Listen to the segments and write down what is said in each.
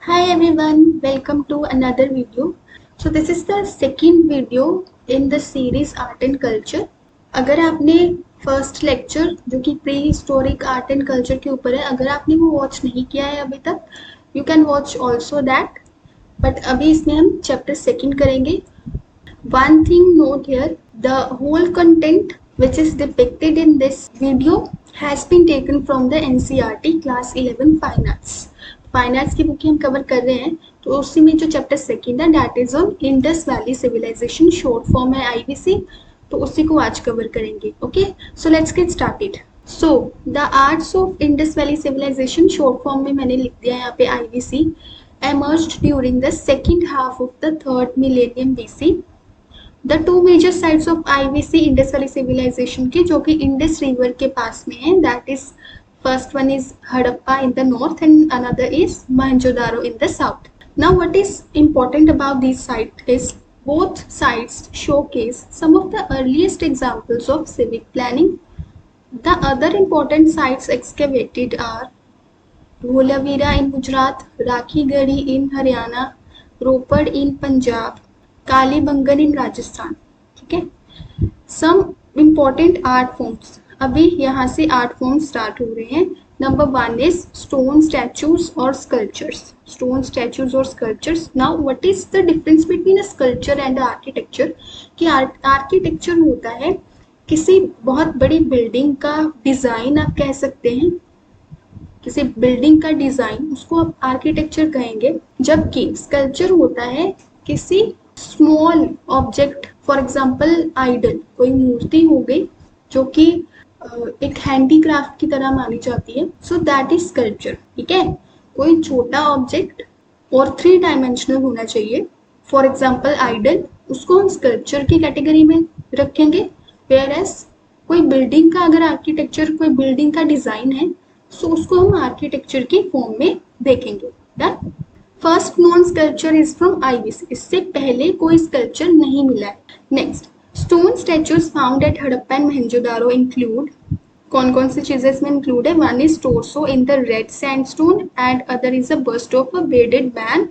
Hi everyone, welcome to another video. So this is the second video in the series Art and Culture. अगर आपने first lecture जो कि pre historic art and culture के ऊपर है, अगर आपने वो वॉच नहीं किया है अभी तक, you can watch also that. But अभी इसमें हम चैप्टर सेकेंड करेंगे. One thing note here, the whole content which is depicted in this video has been taken from the NCERT class 11 fine arts. Fine arts की book हम cover कर रहे हैं, तो उसी में जो चैप्टर सेकेंड है that is on Indus Valley Civilisation, short form है आईवीसी, तो उसी को आज कवर करेंगे. Okay, so let's get started. So the arts of Indus Valley Civilisation, short form में मैंने लिख दिया यहाँ पे IVC, emerged during the second half of the third millennium BC. The two major sites of IVC Indus Valley Civilisation के, जो कि Indus river के पास में है, that is first one is Harappa in the north and another is Mohenjo-daro in the south. Now what is important about these sites is both sites showcase some of the earliest examples of civic planning. The other important sites excavated are Dholavira in Gujarat, Rakhigarhi in Haryana, Ropar in Punjab, Kalibangan in Rajasthan. ठीक है, some important art forms. अभी यहाँ से art form start हो रहे हैं. Number one is stone statues और sculptures. Stone statues और sculptures. Now what is the difference between a sculpture and architecture? कि आर्किटेक्चर होता है किसी बहुत बड़ी बिल्डिंग का डिजाइन, आप कह सकते हैं किसी बिल्डिंग का डिजाइन, उसको आप आर्किटेक्चर कहेंगे. जबकि स्कल्पचर होता है किसी small object, for example idol, कोई मूर्ति हो गई जो कि एक हैंडीक्राफ्ट की तरह मानी जाती है, सो दैट इज स्कल्पचर. ठीक है, कोई छोटा ऑब्जेक्ट और 3 डायमेंशनल होना चाहिए, फॉर एग्जाम्पल आइडल, उसको हम स्कल्पचर की कैटेगरी में रखेंगे. वेयर एज कोई बिल्डिंग का अगर आर्किटेक्चर, कोई बिल्डिंग का डिजाइन है, सो उसको हम आर्किटेक्चर की फॉर्म में देखेंगे. Done. First known sculpture is from IVC. इससे पहले कोई स्कल्पचर नहीं मिला है. Next, stone statues found at Harappa and Mohenjodaro include. कौन कौन सी चीजें इसमें इंक्लूड है? One is torso in the red sandstone and other is a bust of a bearded man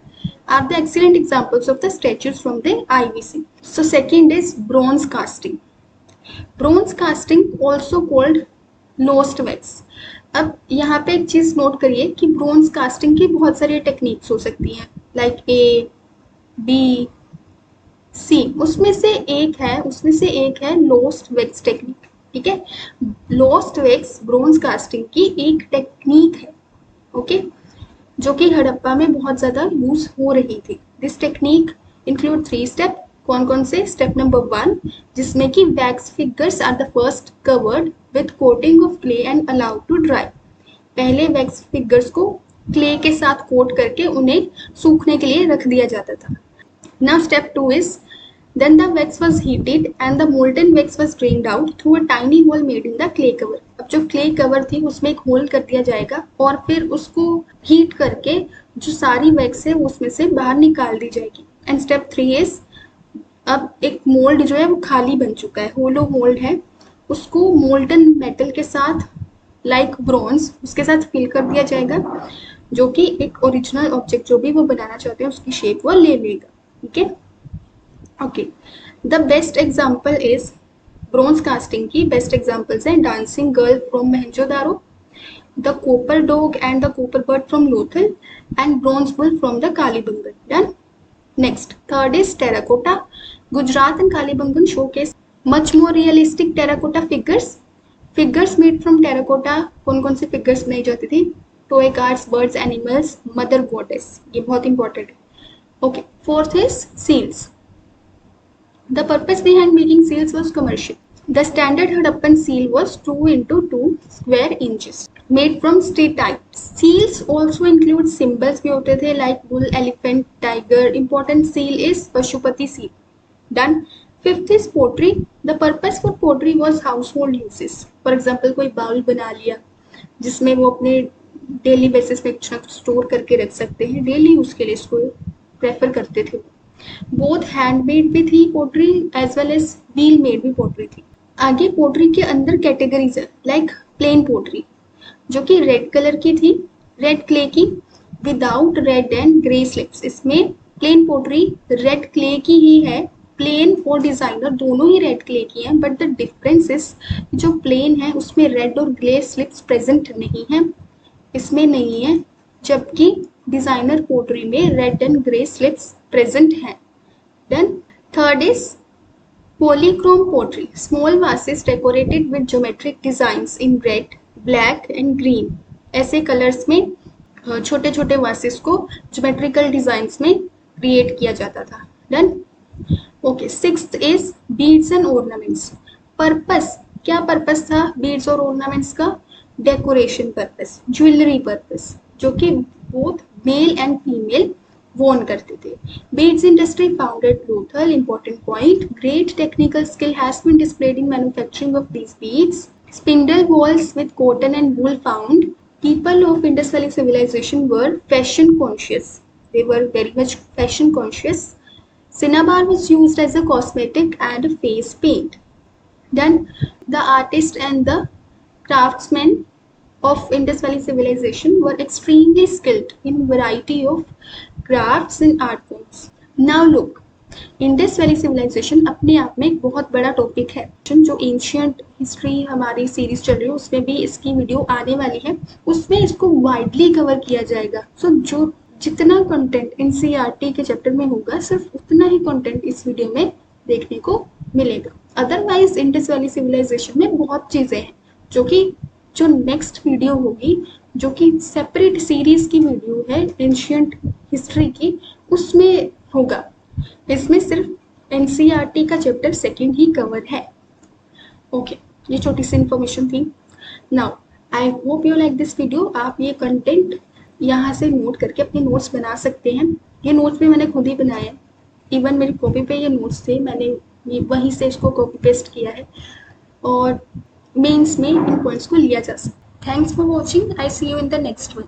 are the excellent examples of the statues from the IVC. So second is bronze casting. Bronze casting also called lost wax. अब यहाँ पे एक चीज note करिए कि bronze casting की बहुत सारी टेक्निक्स हो सकती हैं, लाइक ए, बी, सी. उसमें से एक है लोस्ट वैक्स टेक्निक. ठीक है, लोस्ट वैक्स ब्रॉन्ज कास्टिंग की एक टेक्निक है. ओके, जो कि हड़प्पा में बहुत ज्यादा यूज हो रही थी. This technique include 3 step. कौन कौन से? स्टेप नंबर 1, जिसमें कि wax figures are the first covered with coating of clay and allowed to dry. पहले वैक्स फिगर्स को क्ले के साथ कोट करके उन्हें सूखने के लिए रख दिया जाता था. Now step 2 is, then the wax was heated and the molten wax was drained out through a tiny hole made in the clay cover. अब जो clay cover थी उसमें एक होल कर दिया जाएगा और फिर उसको हीट करके जो सारी wax है उसमें से बाहर निकाल दी जाएगी. एंड स्टेप 3 is, अब एक मोल्ड जो है वो खाली बन चुका है, होलो मोल्ड है, उसको मोल्टन मेटल के साथ, लाइक ब्रॉन्ज, उसके साथ फिल कर दिया जाएगा, जो कि एक ओरिजिनल ऑब्जेक्ट जो भी वो बनाना चाहते हैं उसकी शेप वो ले लेगा. ठीक है, okay. The best example is, bronze casting की बेस्ट एग्जाम्पल्स हैं dancing girl from Mohenjodaro, the copper dog and the copper bird from Lothal and bronze bull from the Kalibangan. Done. Next, third is terracotta. Gujarat and Kalibangan showcase much more realistic terracotta figures made from terracotta. कौन कौन से figures बनाई जाती थी? Toy carts, birds, animals, mother goddess. ये बहुत important है. Okay, fourth is seals. The purpose behind making seals was commercial. The standard Harappan seal was 2 into 2 square inches, made from steatite. Seals also include symbols भी होते थे, like bull, elephant, tiger. Important seal is Pashupati seal. Done. Fifth is pottery. The purpose for pottery was household uses. For example, कोई bowl बना लिया जिसमें वो अपने daily basis पे कुछ ना कुछ स्टोर करके रख सकते हैं, डेली यूज के लिए इसको प्रेफर करते थे. बोथ हैंडमेड भी थी pottery as well as wheel made भी पोट्री थी. आगे पोट्री के अंदर कैटेगरीज है, लाइक प्लेन पोट्री जो कि रेड कलर की थी, रेड क्ले की, without red and grey slips. इसमें प्लेन पोट्री रेड क्ले की ही है, प्लेन और डिजाइनर दोनों ही रेड क्ले की हैं, बट द डिफरेंस इज जो प्लेन है उसमें रेड और ग्रे स्लिप्स प्रेजेंट नहीं है, इसमें नहीं है, जबकि डिजाइनर पोट्री में red and grey slips present हैं। Then third is polychrome pottery, small vases decorated with geometric designs in red, black and green। ऐसे कलर्स में छोटे छोटे वासेस को ज्योमेट्रिकल डिजाइन्स में क्रिएट किया जाता था। Done. Okay, sixth is beads and ornaments. Purpose, क्या पर्पस था बीड्स और ऑर्नामेंट्स का? डेकोरेशन पर्पस, ज्वेलरी पर्पस, जो कि both male and female worn करते थे। Beads industry founded Lothal, important point. Great technical skill has been displayed in manufacturing of these beads. Spindle walls with cotton and wool found. People of Indus Valley civilization were fashion conscious. They were very much fashion conscious. Cinnabar was used as a cosmetic and a face paint. Then the artists and the craftsmen of Indus Valley civilization were extremely skilled in variety of crafts and art forms. Now look, Indus Valley Civilisation अपने आप में एक बहुत बड़ा topic है। जो ancient history हमारी series चल रही है उसमें भी इसकी वीडियो आने वाली है, उसमें इसको वाइडली कवर किया जाएगा। सो जो जितना कंटेंट एनसीईआरटी के चैप्टर में होगा सिर्फ उतना ही कंटेंट इस वीडियो में देखने को मिलेगा। अदरवाइज इंडस वैली सिविलाइजेशन में बहुत चीजें हैं जो नेक्स्ट वीडियो होगी, जो कि सेपरेट सीरीज की वीडियो है एंशियंट हिस्ट्री की, उसमें होगा। इसमें सिर्फ एनसीईआरटी का चैप्टर सेकंड ही कवर है। ओके, ये छोटी सी इन्फॉर्मेशन थी। Now I hope you like this video. आप ये कंटेंट यहाँ से नोट करके अपने नोट्स बना सकते हैं। ये नोट्स भी मैंने खुद ही बनाए, इवन मेरी कॉपी पे ये नोट्स थे, मैंने ये वहीं से इसको कॉपी पेस्ट किया है और मेंस में इन पॉइंट्स को लिया जा सकता है। Thanks for watching, I see you in the next one.